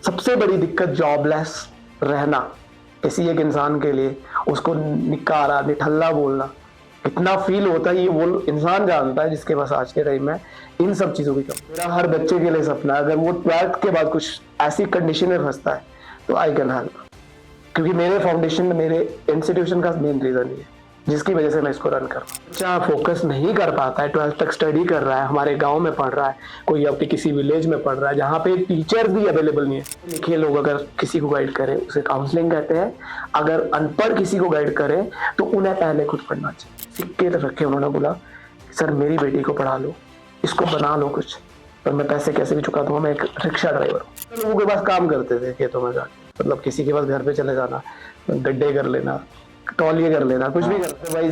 सबसे बड़ी दिक्कत जॉबलेस रहना किसी एक इंसान के लिए, उसको निकारा निठल्ला बोलना कितना फील होता है ये वो इंसान जानता है जिसके पास आज के टाइम में इन सब चीजों की कमी। मेरा हर बच्चे के लिए सपना है अगर वो 12th के बाद कुछ ऐसी कंडीशन में फंसता है तो आई कैन हेल्प, क्योंकि मेरे फाउंडेशन मेरे इंस्टीट्यूशन का मेन रीजन ये जिसकी वजह से मैं इसको रन कर रहा हूँ। बच्चा फोकस नहीं कर पाता है, 12th तक स्टडी कर रहा है, हमारे गांव में पढ़ रहा है, कोई आपके किसी विलेज में पढ़ रहा है जहाँ पे टीचर भी अवेलेबल नहीं है। लिखे लोग अगर किसी को गाइड करें उसे काउंसलिंग कहते हैं, अगर अनपढ़ किसी को गाइड करें तो उन्हें पहले खुद पढ़ना चाहिए। सिक्के रखे उन्होंने बोला सर मेरी बेटी को पढ़ा लो, इसको बना लो कुछ, पर मैं पैसे कैसे भी चुका दूंगा, मैं एक रिक्शा ड्राइवर हूँ। लोगों के पास काम करते थे खेतों में जाके, मतलब किसी के पास घर पे चले जाना, गड्ढे कर लेना, तौलिए कर लेना, कुछ भी करते भाई।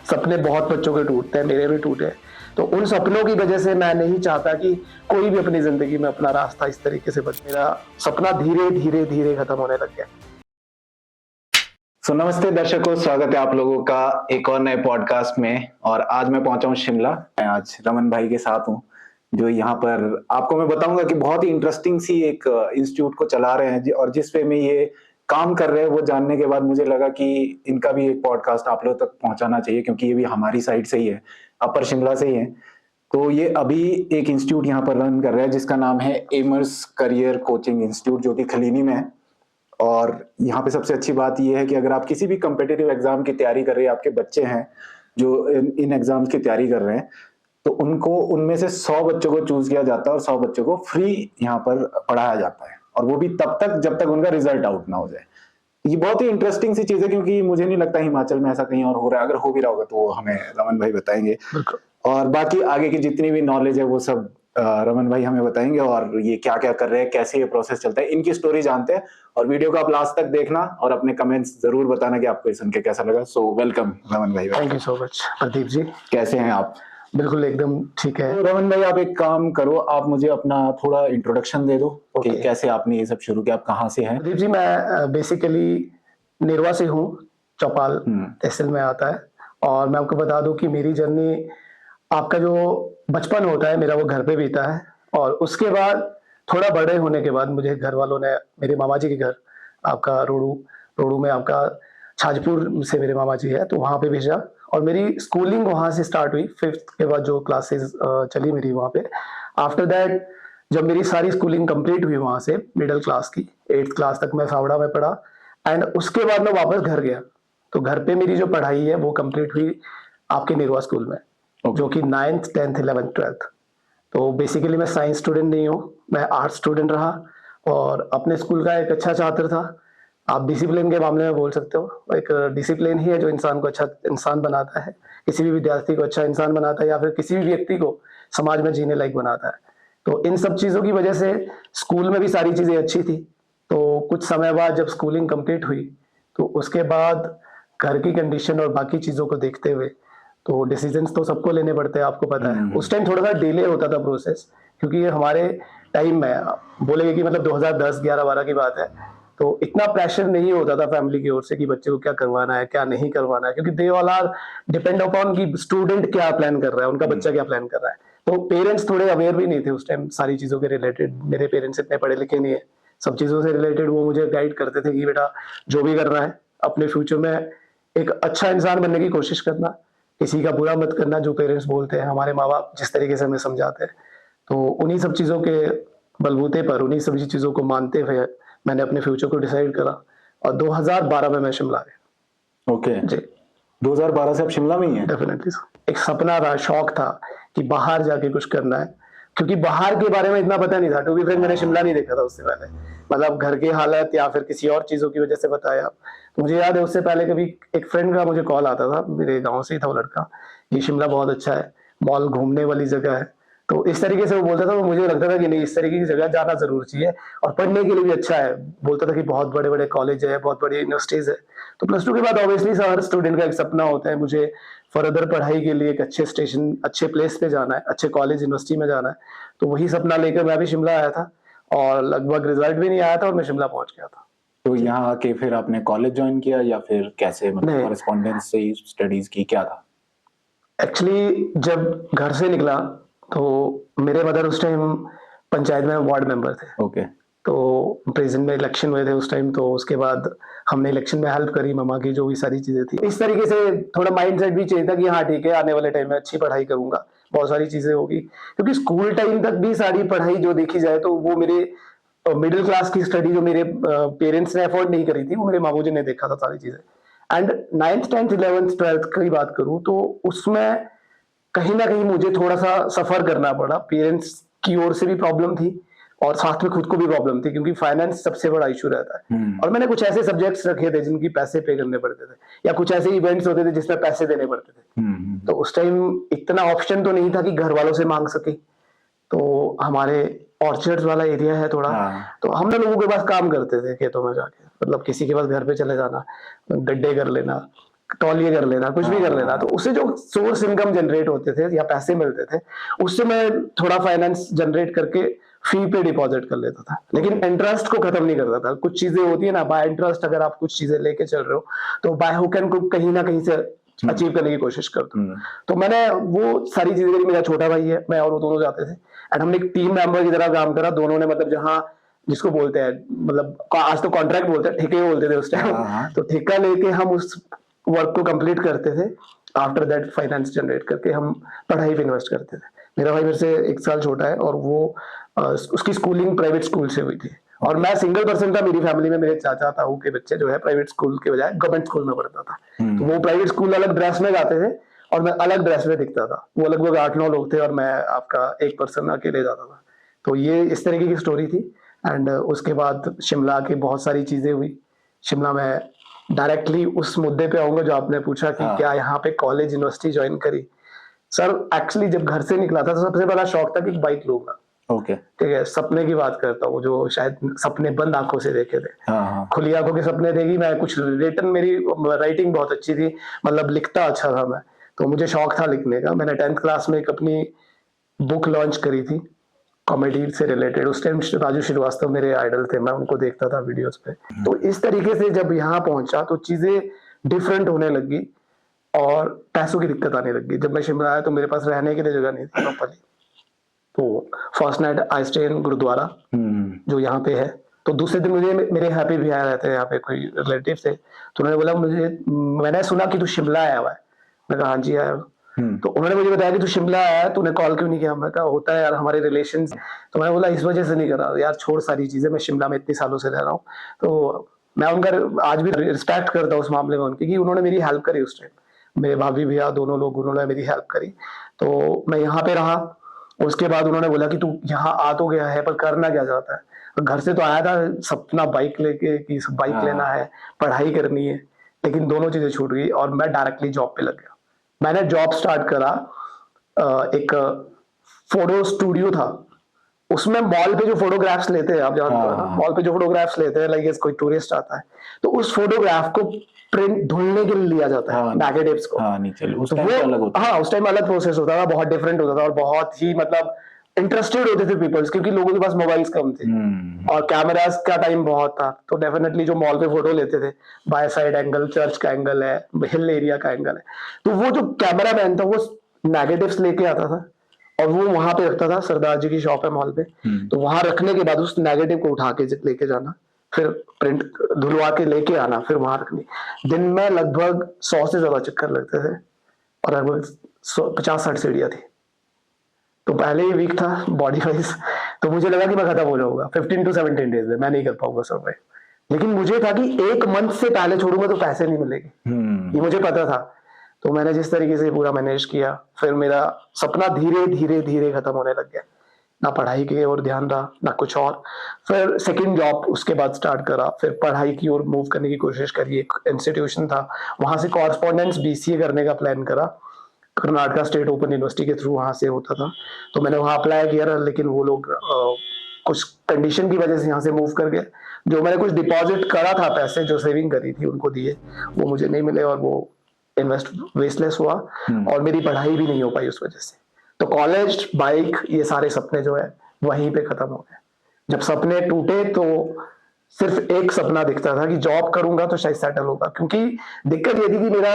सपने बहुत बच्चों के टूटते हैं, मेरे भी टूटे। तो उन सपनों की वजह से मैं नहीं चाहता कि कोई भी अपनी जिंदगी में अपना रास्ता इस तरीके से बच। मेरा सपना धीरे धीरे धीरे खत्म होने लग गया। नमस्ते दर्शकों, स्वागत है आप लोगों का एक और नए पॉडकास्ट में। और आज मैं पहुंचा हूं शिमला। मैं आज रमन भाई के साथ हूं, जो यहाँ पर आपको मैं बताऊंगा कि बहुत ही इंटरेस्टिंग सी एक इंस्टीट्यूट को चला रहे हैं और जिस पे में ये काम कर रहे हैं वो जानने के बाद मुझे लगा कि इनका भी एक पॉडकास्ट आप लोगों तक पहुंचाना चाहिए, क्योंकि ये भी हमारी साइड से ही है, अपर शिमला से ही है। तो ये अभी एक इंस्टीट्यूट यहाँ पर रन कर रहा है जिसका नाम है एमर्स करियर कोचिंग इंस्टीट्यूट, जो कि खलीनी में है। और यहाँ पे सबसे अच्छी बात यह है कि अगर आप किसी भी कम्पिटिटिव एग्जाम की तैयारी कर रहे हैं, आपके बच्चे हैं जो इन एग्जाम्स की तैयारी कर रहे हैं, तो उनको उनमें से 100 बच्चों को चूज किया जाता है और 100 बच्चों को फ्री यहाँ पर पढ़ाया जाता है, और वो भी तब तक जब तक उनका रिजल्ट आउट ना हो जाए। ये बहुत ही इंटरेस्टिंग सी चीज है, क्योंकि मुझे नहीं लगता हिमाचल में ऐसा कहीं और हो रहा है। अगर हो भी रहा होगा तो वो हमें रमन भाई बताएंगे, और बाकी आगे की जितनी भी नॉलेज है वो सब रमन भाई हमें बताएंगे। और ये क्या क्या कर रहे हैं, कैसे ये प्रोसेस चलता है, इनकी स्टोरी जानते हैं। और वीडियो को आप लास्ट तक देखना और अपने कमेंट्स जरूर बताना कि आपको सुन के कैसा लगा। सो वेलकम रमन भाई। Thank you so much Pradeep ji. कैसे हैं आप? बिल्कुल एकदम ठीक है। तो रमन भाई आप एक काम करो, आप मुझे अपना थोड़ा इंट्रोडक्शन दे दो कि कैसे आपने ये सब शुरू किया, आप कहाँ से हैं? प्रदीप जी मैं बेसिकली निर्वा से हूँ, चौपाल तहसील में आता है। और मैं आपको बता दूं कि मेरी जर्नी, आपका जो बचपन होता है मेरा वो घर पे बीता है। और उसके बाद थोड़ा बड़े होने के बाद मुझे घर वालों ने मेरे मामा जी के घर, आपका रोडू में आपका छाजपुर से मेरे मामा जी है, तो वहाँ पे भेजा। और मेरी स्कूलिंग वहाँ से स्टार्ट हुई, 5th के बाद जो क्लासेस चली मेरी वहाँ पे। आफ्टर दैट जब मेरी सारी स्कूलिंग कंप्लीट हुई वहाँ से, मिडिल क्लास की 8th क्लास तक मैं फावड़ा में पढ़ा। एंड उसके बाद मैं वापस घर गया, तो घर पे मेरी जो पढ़ाई है वो कंप्लीट हुई आपके निर्वा स्कूल में, जो कि 9th 10th 11th 12th। तो बेसिकली मैं साइंस स्टूडेंट नहीं हूँ, मैं आर्ट स्टूडेंट रहा और अपने स्कूल का एक अच्छा छात्र था। आप डिसिप्लिन के मामले में बोल सकते हो, एक डिसिप्लिन ही है जो इंसान को अच्छा इंसान बनाता है, किसी भी विद्यार्थी को अच्छा इंसान बनाता है, या फिर किसी भी व्यक्ति को समाज में जीने लायक बनाता है। तो इन सब चीज़ों की वजह से स्कूल में भी सारी चीज़ें अच्छी थी। तो कुछ समय बाद जब स्कूलिंग कंप्लीट हुई तो उसके बाद घर की कंडीशन और बाकी चीज़ों को देखते हुए तो डिसीजंस तो सबको लेने पड़ते हैं, आपको पता है। उस टाइम थोड़ा सा डिले होता था प्रोसेस, क्योंकि ये हमारे टाइम में बोलेंगे कि मतलब 2010 11 12 की बात है, तो इतना प्रेशर नहीं होता था फैमिली की ओर से कि बच्चे को क्या करवाना है क्या नहीं करवाना है, क्योंकि they all are depend upon कि स्टूडेंट क्या प्लान कर रहा है, उनका बच्चा क्या प्लान कर रहा है। तो पेरेंट्स थोड़े अवेयर भी नहीं थे उस टाइम सारी चीज़ों के रिलेटेड। मेरे पेरेंट्स इतने पढ़े लिखे नहीं है, सब चीज़ों से रिलेटेड वो मुझे गाइड करते थे कि बेटा जो भी करना है अपने फ्यूचर में एक अच्छा इंसान बनने की कोशिश करना, किसी का बुरा मत करना। जो पेरेंट्स बोलते हैं, हमारे माँ बाप जिस तरीके से हमें समझाते हैं, तो उन्हीं सब चीज़ों के बलबूते पर, उन्हीं सभी चीज़ों को मानते हुए मैंने अपने फ्यूचर को डिसाइड करा और 2012 में मैं शिमला गया। ओके जी, 2012 से आप शिमला में ही हैं? डेफिनेटली। एक सपना था, शौक था कि बाहर जाके कुछ करना है, क्योंकि बाहर के बारे में इतना पता नहीं था। टू बी फ्रैंक मैंने शिमला नहीं देखा था उससे पहले, मतलब घर की हालत या फिर किसी और चीज़ों की वजह से बताया। तो मुझे याद है उससे पहले कभी एक फ्रेंड का मुझे कॉल आता था, मेरे गाँव से ही था वो लड़का, ये शिमला बहुत अच्छा है, मॉल घूमने वाली जगह है। तो इस तरीके से वो बोलता था, तो मुझे लगता था कि नहीं, इस तरीके की जगह जाना ज़रूर चाहिए और पढ़ने के लिए भी अच्छा है। बोलता था कि बहुत बड़े-बड़े कॉलेज है, बहुत बड़ी यूनिवर्सिटीज़ है। तो +2 के बाद ऑब्वियसली हर स्टूडेंट का एक सपना होता है, मुझे फर्दर पढ़ाई के लिए एक अच्छे स्टेशन, अच्छे प्लेस पे जाना है, अच्छे कॉलेज यूनिवर्सिटी में जाना है। तो वही सपना लेकर मैं भी शिमला आया था और लगभग रिजल्ट भी नहीं आया था और मैं शिमला पहुंच गया था। तो यहाँ आके फिर आपने कॉलेज ज्वाइन किया या फिर कैसे, मतलब नहीं, कॉरेस्पॉन्डेंस से ही स्टडीज की, क्या था? एक्चुअली जब घर से निकला तो मेरे मदर उस टाइम पंचायत में वार्ड मेंबर थे। ओके। तो प्रेजेंट में इलेक्शन हुए थे उस टाइम, तो उसके बाद हमने इलेक्शन में हेल्प करी मम्मा की, जो भी सारी चीजें थी। इस तरीके से थोड़ा माइंडसेट भी चेंज था कि हाँ ठीक है, आने वाले टाइम में अच्छी पढ़ाई करूंगा, बहुत सारी चीजें होगी। क्योंकि स्कूल टाइम तक भी सारी पढ़ाई जो देखी जाए तो वो मेरे मिडिल क्लास की स्टडी जो मेरे पेरेंट्स ने अफोर्ड नहीं करी थी, वो मेरे मामू जी ने देखा था सारी चीजें। And 9th 10th 11th 12th की बात करूं तो उसमें कहीं ना कहीं मुझे थोड़ा सा सफर करना पड़ा। पेरेंट्स की ओर से भी प्रॉब्लम थी और साथ में खुद को भी प्रॉब्लम थी, क्योंकि फाइनेंस सबसे बड़ा इशू रहता है। और मैंने कुछ ऐसे सब्जेक्ट्स रखे थे जिनकी पैसे पे करने पड़ते थे, या कुछ ऐसे इवेंट्स होते थे जिसमें पैसे देने पड़ते थे। तो उस टाइम इतना ऑप्शन तो नहीं था कि घर वालों से मांग सके। तो हमारे ऑर्चर्ड्स वाला एरिया है थोड़ा, तो हम लोगों के पास काम करते थे खेतों में जाके, मतलब किसी के पास घर पे चले जाना, गड्ढे कर लेना, तौलिए कर लेना, कुछ भी कर लेना। तो उससे जो सोर्स इनकम जनरेट होते थे या पैसे मिलते थे, उससे मैं थोड़ा फाइनेंस जनरेट करके फी पे डिपॉजिट कर लेता था, लेकिन इंटरेस्ट को खत्म नहीं करता था। कुछ चीजें होती है ना, बाय इंटरेस्ट अगर आप कुछ चीजें लेके चल रहे हो तो बाय हुक एंड क्रुक कहीं ना कहीं से अचीव करने की कोशिश करता हूँ। तो मैंने वो सारी चीजें करी। मेरा छोटा भाई है, मैं और वो दोनों जाते थे एंड हमने एक टीम मेंबर की तरह काम करा। दोनों ने मतलब जहाँ जिसको बोलते हैं, मतलब आज तो कॉन्ट्रैक्ट बोलते हैं, ठेके बोलते थे उस टाइम। तो ठेका लेके हम उस वर्क को कंप्लीट करते थे। आफ्टर दैट फाइनेंस जनरेट करके हम पढ़ाई पे इन्वेस्ट करते थे। मेरा भाई मेरे से 1 साल छोटा है और वो उसकी स्कूलिंग प्राइवेट स्कूल से हुई थी, और मैं सिंगल पर्सन था मेरी फैमिली में। मेरे चाचा ताऊ के बच्चे जो है प्राइवेट स्कूल के बजाय गवर्नमेंट स्कूल में पढ़ता था। तो वो प्राइवेट स्कूल अलग ड्रेस में जाते थे और मैं अलग ड्रेस में दिखता था। वो लगभग 8-9 लोग थे और मैं आपका एक पर्सन अकेले जाता था। तो ये इस तरीके की स्टोरी थी। एंड उसके बाद शिमला की बहुत सारी चीजें हुई। शिमला में डायरेक्टली उस मुद्दे पे आऊंगा जो आपने पूछा कि क्या यहाँ पे कॉलेज यूनिवर्सिटी ज्वाइन करी। सर एक्चुअली जब घर से निकला था तो सबसे बड़ा शौक था कि बाइक लूंगा। ओके, ठीक है, सपने की बात करता हूँ, जो शायद सपने बंद आंखों से देखे थे। खुली आंखों के सपने देखी। मैं कुछ रिटन, मेरी राइटिंग बहुत अच्छी थी, मतलब लिखता अच्छा था मैं, तो मुझे शौक था लिखने का। मैंने 10th क्लास में एक अपनी बुक लॉन्च करी थी कॉमेडी से रिलेटेड। उस टाइम राजू श्रीवास्तव मेरे आइडल थे, मैं उनको देखता था वीडियोस पे। तो इस तरीके से जब यहाँ पहुंचा तो चीजें डिफरेंट होने लगी और पैसों की दिक्कत आने लगी। जब मैं शिमला आया तो मेरे पास रहने के लिए जगह नहीं थी प्रॉपर्ली। तो first night I stay in gurdwara जो यहाँ पे है। तो दूसरे दिन मुझे मेरे यहाँ पे भी आया रहते हैं, यहाँ पे कोई रिलेटिव थे, तो उन्होंने बोला मुझे, मैंने सुना कि तू शिमला आया हुआ है। मैं कहा हाँ जी आया हूँ। तो उन्होंने मुझे बताया कि तू शिमला आया है, तूने कॉल क्यों नहीं किया। मैं कहा होता है यार हमारे रिलेशंस। तो मैंने बोला इस वजह से नहीं करा यार, छोड़ सारी चीजें, मैं शिमला में इतने सालों से रह रहा हूँ। तो मैं उनका आज भी रिस्पेक्ट करता हूँ उस मामले में उनकी, कि उन्होंने मेरी हेल्प करी उस टाइम। मेरे भाभी भैया दोनों लोग, उन्होंने मेरी हेल्प करी। तो मैं यहाँ पे रहा। उसके बाद उन्होंने बोला कि तू यहाँ आ तो गया है पर करना क्या चाहता है। घर से तो आया था सपना बाइक लेके कि बाइक लेना है, पढ़ाई करनी है, लेकिन दोनों चीजें छूट गई और मैं डायरेक्टली जॉब पे लग गया। मैंने जॉब स्टार्ट करा, एक फोटो स्टूडियो था, उसमें मॉल पे जो फोटोग्राफ्स लेते हैं, आप जानते हो ना, मॉल पे जो फोटोग्राफ्स लेते हैं, लाइक कोई टूरिस्ट आता है तो उस फोटोग्राफ को प्रिंट धुलने के लिए लिया जाता है, नेगेटिव्स को। उस टाइम अलग होता है। उस टाइम अलग प्रोसेस होता था, बहुत डिफरेंट होता था और बहुत ही मतलब इंटरेस्टेड होते थे पीपल्स, क्योंकि लोगों के पास मोबाइल्स कम थे और कैमरास का टाइम बहुत था। तो डेफिनेटली जो मॉल पे फोटो लेते थे, बाय साइड एंगल, चर्च का एंगल है, हिल एरिया का एंगल है, तो वो जो कैमरा मैन था वो नेगेटिव्स लेके आता था और वो वहां पे रखता था। सरदार जी की शॉप है मॉल पे, तो वहां रखने के बाद उस नेगेटिव को उठा के लेके जाना, फिर प्रिंट धुलवा के लेके आना, फिर वहां रखनी। दिन में लगभग 100 से ज्यादा चक्कर लगते थे और लगभग 50-60 सीढ़ियां थी। तो पहले ही वीक था बॉडी वाइज, तो मुझे लगा कि मैं खत्म हो जाऊंगा 15 to 17 डेज में, मैं नहीं कर पाऊंगा सर्वाइव। लेकिन मुझे था कि 1 मंथ से पहले छोड़ूंगा तो पैसे नहीं मिलेंगे, ये मुझे पता था। तो मैंने जिस तरीके से पूरा मैनेज किया, फिर मेरा सपना धीरे धीरे धीरे खत्म होने लग गया। ना पढ़ाई की ओर ध्यान रहा ना कुछ और। फिर सेकंड जॉब उसके बाद स्टार्ट करा, फिर पढ़ाई की ओर मूव करने की कोशिश करी। एक इंस्टीट्यूशन था, वहां से कॉरेस्पॉन्डेंस BCA करने का प्लान करा, कर्नाटका स्टेट ओपन यूनिवर्सिटी के थ्रू वहां से होता था। तो मैंने वहां अप्लाई किया, लेकिन वो लोग कुछ कंडीशन की वजह से यहाँ से मूव कर गए। जो मैंने कुछ डिपॉजिट करा था, पैसे जो सेविंग करी थी उनको दिए, वो मुझे नहीं मिले और वो इन्वेस्ट वेस्टलेस हुआ और मेरी पढ़ाई भी नहीं हो पाई उस वजह से। तो कॉलेज, बाइक, ये सारे सपने जो है वहीं पे खत्म हो गए। जब सपने टूटे तो सिर्फ एक सपना दिखता था कि जॉब करूंगा तो शायद सेटल होगा, क्योंकि दिक्कत ये थी कि मेरा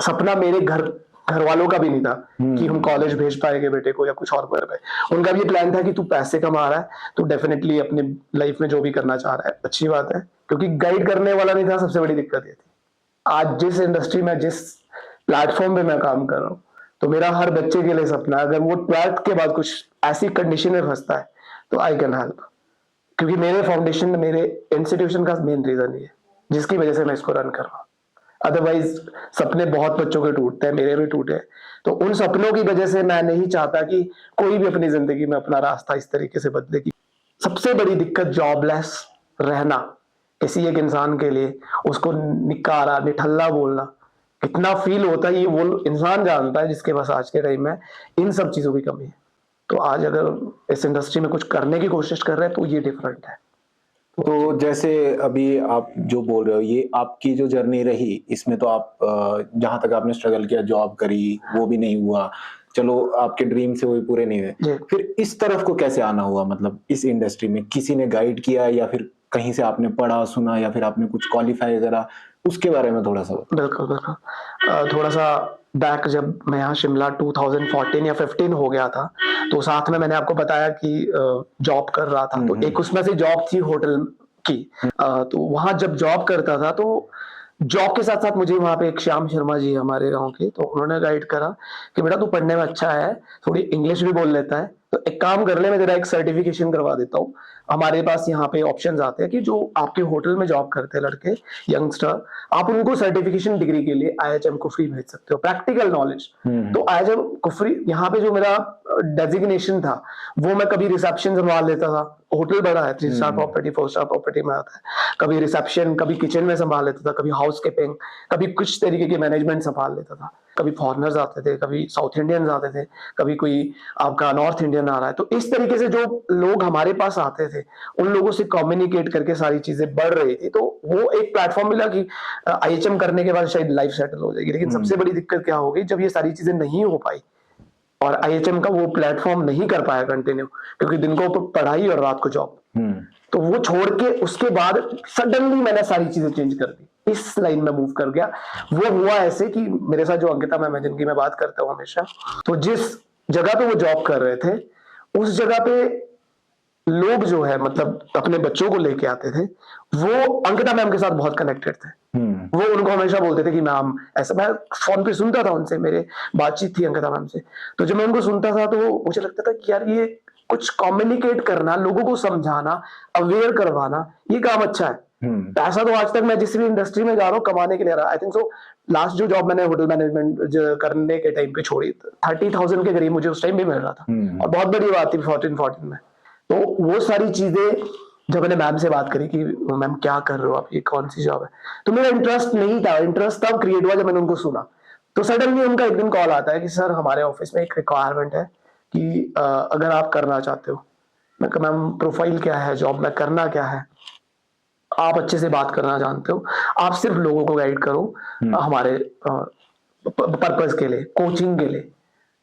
सपना मेरे घर घर वालों का भी नहीं था कि हम कॉलेज भेज पाएंगे बेटे को या कुछ और कर पाए। उनका भी ये प्लान था कि तू पैसे कमा रहा है तो डेफिनेटली अपने लाइफ में जो भी करना चाह रहा है अच्छी बात है, क्योंकि गाइड करने वाला नहीं था। सबसे बड़ी दिक्कत ये थी, आज जिस इंडस्ट्री में जिस प्लेटफॉर्म पे मैं काम कर रहा हूँ, तो मेरा हर बच्चे के लिए सपना है अगर वो 12th के बाद कुछ ऐसी कंडीशन में फंसता है तो आई कैन हेल्प, क्योंकि मेरे फाउंडेशन, मेरे इंस्टीट्यूशन का मेन रीजन ये जिसकी वजह से मैं इसको रन कर रहा हूँ। अदरवाइज सपने बहुत बच्चों के टूटते हैं, मेरे भी टूटे। तो उन सपनों की वजह से मैं नहीं चाहता कि कोई भी अपनी जिंदगी में अपना रास्ता इस तरीके से बदले। कि सबसे बड़ी दिक्कत जॉबलेस रहना किसी एक इंसान के लिए, उसको निकारा निठल्ला बोलना कितना फील होता है ये वो इंसान जानता है, जिसके पास आज के टाइम में इन सब चीजों की कमी है। तो आज अगर इस इंडस्ट्री में कुछ करने की कोशिश कर रहे हैं तो ये डिफरेंट है। तो जैसे अभी आप जो बोल रहे हो, ये आपकी जो जर्नी रही, इसमें तो आप जहां तक आपने स्ट्रगल किया, जॉब करी, वो भी नहीं हुआ, चलो आपके ड्रीम से वो भी पूरे नहीं हुए, फिर इस तरफ को कैसे आना हुआ? मतलब इस इंडस्ट्री में किसी ने गाइड किया या फिर कहीं से आपने पढ़ा सुना या फिर आपने कुछ क्वालिफाई करा, उसके बारे में थोड़ा सा बताओ। बिल्कुल बिल्कुल। थोड़ा सा बैक, जब मैं यहाँ शिमला 2014 या 15 हो गया था, तो साथ में मैंने आपको बताया कि जॉब कर रहा था। तो एक उसमें से जॉब थी होटल की। तो वहां जब जॉब करता था तो जॉब के साथ साथ मुझे वहां पे एक श्याम शर्मा जी हमारे गांव के, तो उन्होंने गाइड करा कि बेटा तू पढ़ने में अच्छा है, थोड़ी इंग्लिश भी बोल लेता है, तो एक काम कर ले, मैं तेरा एक सर्टिफिकेशन करवा देता हूँ। हमारे पास यहाँ पे ऑप्शंस आते हैं कि जो आपके होटल में जॉब करते हैं लड़के, यंगस्टर, आप उनको सर्टिफिकेशन डिग्री के लिए IHM कुफरी भेज सकते हो, प्रैक्टिकल नॉलेज। तो IHM कुफरी यहाँ पे जो मेरा डेजिग्नेशन था, वो मैं कभी रिसेप्शन संभाल लेता था। होटल बड़ा है, 3 स्टार प्रॉपर्टी, 4 स्टार प्रॉपर्टी में आता है। कभी रिसेप्शन, कभी किचन में संभाल लेता था, कभी हाउस कीपिंग, कभी कुछ तरीके की मैनेजमेंट संभाल लेता था। कभी फॉरेनर्स आते थे, कभी साउथ इंडियंस आते थे, कभी कोई आपका नॉर्थ इंडियन आ रहा है। तो इस तरीके से जो लोग हमारे पास आते थे, उन लोगों से कम्युनिकेट करके सारी चीजें बढ़ रही थी। तो वो एक प्लेटफॉर्म मिला कि IHM करने के बाद शायद लाइफ सेटल हो जाएगी। लेकिन सबसे बड़ी दिक्कत क्या हो गई, जब ये सारी चीजें नहीं हो पाई और IHM का वो प्लेटफॉर्म नहीं कर पाया कंटिन्यू, क्योंकि दिन को पढ़ाई और रात को जॉब, तो वो छोड़ के उसके बाद सडनली मैंने सारी चीजें चेंज कर दी, इस लाइन में मूव कर गया। वो हुआ ऐसे कि मेरे साथ जो अंकिता मैम है, जिनकी मैं बात करता हूँ हमेशा, तो जिस जगह पे वो जॉब कर रहे थे, उस जगह पे लोग जो है मतलब अपने बच्चों को लेके आते थे, वो अंकिता मैम के साथ बहुत कनेक्टेड थे। वो उनको हमेशा बोलते थे कि मैम ऐसा, मैं फोन पे सुनता था उनसे, मेरे बातचीत थी अंकिता मैम से, तो जब मैं उनको सुनता था तो मुझे लगता था कि यार ये कुछ कम्युनिकेट करना, लोगों को समझाना, अवेयर करवाना, ये काम अच्छा है। पैसा तो आज तक मैं जिस भी इंडस्ट्री में जा रहा हूँ कमाने के लिए रहा। आई थिंक सो लास्ट जो जॉब मैंने होटल मैनेजमेंट करने के टाइम पे छोड़ी, 30,000 के करीब मुझे उस टाइम भी मिल रहा था, और बहुत बड़ी बात थी 14 में। तो वो सारी चीजें जब मैंने मैम से बात करी कि मैम क्या कर रहे हो आप, ये कौन सी जॉब है, तो मेरा इंटरेस्ट नहीं था। इंटरेस्ट तब क्रिएट हुआ जब मैंने उनको सुना। तो सडनली उनका एक दिन कॉल आता है कि सर हमारे ऑफिस में एक रिक्वायरमेंट है कि अगर आप करना चाहते हो। मैं कहा मैम प्रोफाइल क्या है, जॉब में करना क्या है, आप अच्छे से बात करना जानते हो, आप सिर्फ लोगों को गाइड करो हमारे पर्पस के लिए, कोचिंग के लिए।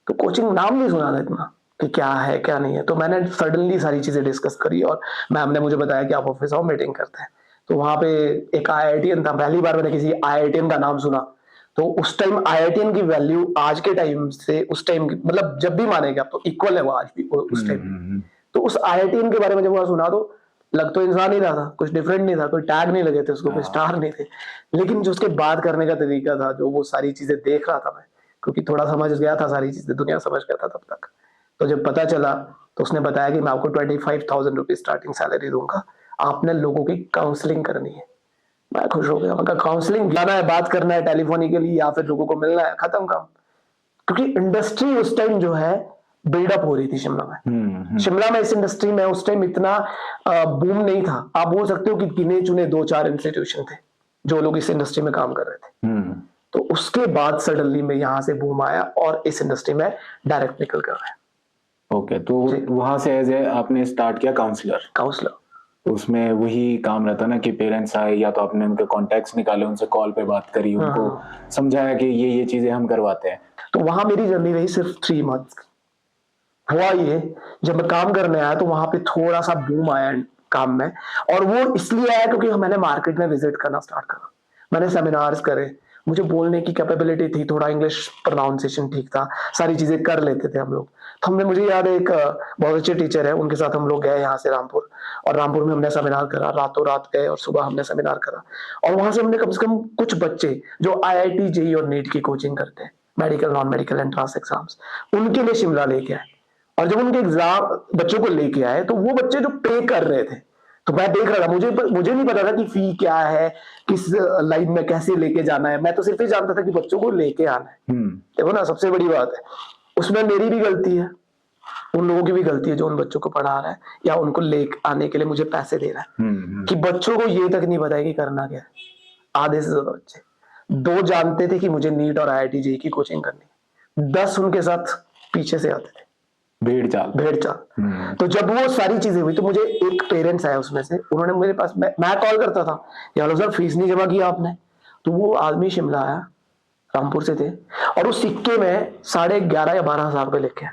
तो कोचिंग नाम नहीं सुना था इतना कि क्या है क्या नहीं है। तो मैंने सडनली सारी चीजें डिस्कस करी और मैम ने मुझे बताया कि आप ऑफिस आओ, मीटिंग करते हैं। तो वहां पे एक IITian था, पहली बार मैंने किसी IITian का नाम सुना। तो उस टाइम IITian की वैल्यू आज के टाइम से उस टाइम की, मतलब जब भी मानेंगे आप, तो इक्वल है वो आज भी उस टाइम। तो उस IITian के बारे में जब वहां सुना, तो लग तो इंसान ही रहा था, कुछ डिफरेंट नहीं था, कोई टैग नहीं लगे थे उसको, कोई स्टार नहीं थे, लेकिन जो उसके बात करने का तरीका था, जो वो सारी चीजें देख रहा था मैं, क्योंकि थोड़ा समझ गया था सारी चीजें, दुनिया समझ गया था तब तक। तो जब पता चला तो उसने बताया कि मैं आपको 25,000 रुपीज स्टार्टिंग सैलरी दूंगा, आपने लोगों की काउंसलिंग करनी है। मैं खुश हो गया, मैं काउंसलिंग जाना है, बात करना है टेलीफोनिकली या फिर लोगों को मिलना है, खत्म काम। क्योंकि इंडस्ट्री उस टाइम जो है बिल्डअप हो रही थी शिमला में। शिमला में इस इंडस्ट्री में उस टाइम इतना बूम नहीं था। आप बोल सकते हो कि गिने चुने 2-4 इंस्टीट्यूशन थे जो लोग इस इंडस्ट्री में काम कर रहे थे। तो उसके बाद सडनली में यहाँ से बूम आया और इस इंडस्ट्री में डायरेक्ट निकल कर रहा है। ओके, तो वहां से एज ए आपने स्टार्ट किया काउंसलर। तो उसमें वही काम रहता ना कि पेरेंट्स आए, या तो आपने उनके कॉन्टैक्ट्स निकाले, उनसे कॉल पे बात करी, उनको समझाया कि ये चीजें हम करवाते हैं। तो वहां मेरी जर्नी रही सिर्फ 3 मंथ। हुआ ये, जब मैं काम करने आया तो वहां पे थोड़ा सा बूम आया काम में, और वो इसलिए आया क्योंकि मैंने मार्केट में विजिट करना स्टार्ट करा, मैंने सेमिनार्स करे, मुझे बोलने की कैपेबिलिटी थी, थोड़ा इंग्लिश प्रोनाउंसिएशन ठीक था, सारी चीजें कर लेते थे हम लोग। तो हमने, मुझे याद है एक बहुत अच्छे टीचर है, उनके साथ हम लोग गए यहाँ से रामपुर, और रामपुर में हमने सेमिनार करा, रातों रात गए और सुबह हमने सेमिनार करा, और वहां से हमने कम से कम कुछ बच्चे जो IIT जेईई और नीट की कोचिंग करते हैं, medical non medical entrance exams, उनके लिए शिमला लेके आए। और जब उनके एग्जाम बच्चों को लेके आए तो वो बच्चे जो पे कर रहे थे, तो मैं देख रहा था, मुझे नहीं पता था कि फी क्या है, किस लाइन में कैसे लेके जाना है, मैं तो सिर्फ ये जानता था कि बच्चों को लेके आना है। देखो ना, सबसे बड़ी बात है उसमें मेरी भी गलती है, उन लोगों की भी गलती है जो उन बच्चों को पढ़ा रहा है या उनको ले आने के लिए मुझे पैसे दे रहा है, कि बच्चों को ये तक नहीं पता है कि करना क्या है। आधे से ज्यादा बच्चे, 2 जानते थे कि मुझे नीट और IIT जेईई की कोचिंग करनी है, 10 उनके साथ पीछे से आते थे, भेड़ चाल। तो जब वो सारी चीजें हुई तो मुझे एक पेरेंट्स आया उसमें से, उन्होंने मेरे पास, मैं कॉल करता था, यार सर फीस नहीं जमा किया आपने, तो वो आदमी शिमला आया, रामपुर से थे, और उस सिक्के में 11,500 या 12,000 रुपए लेके आए,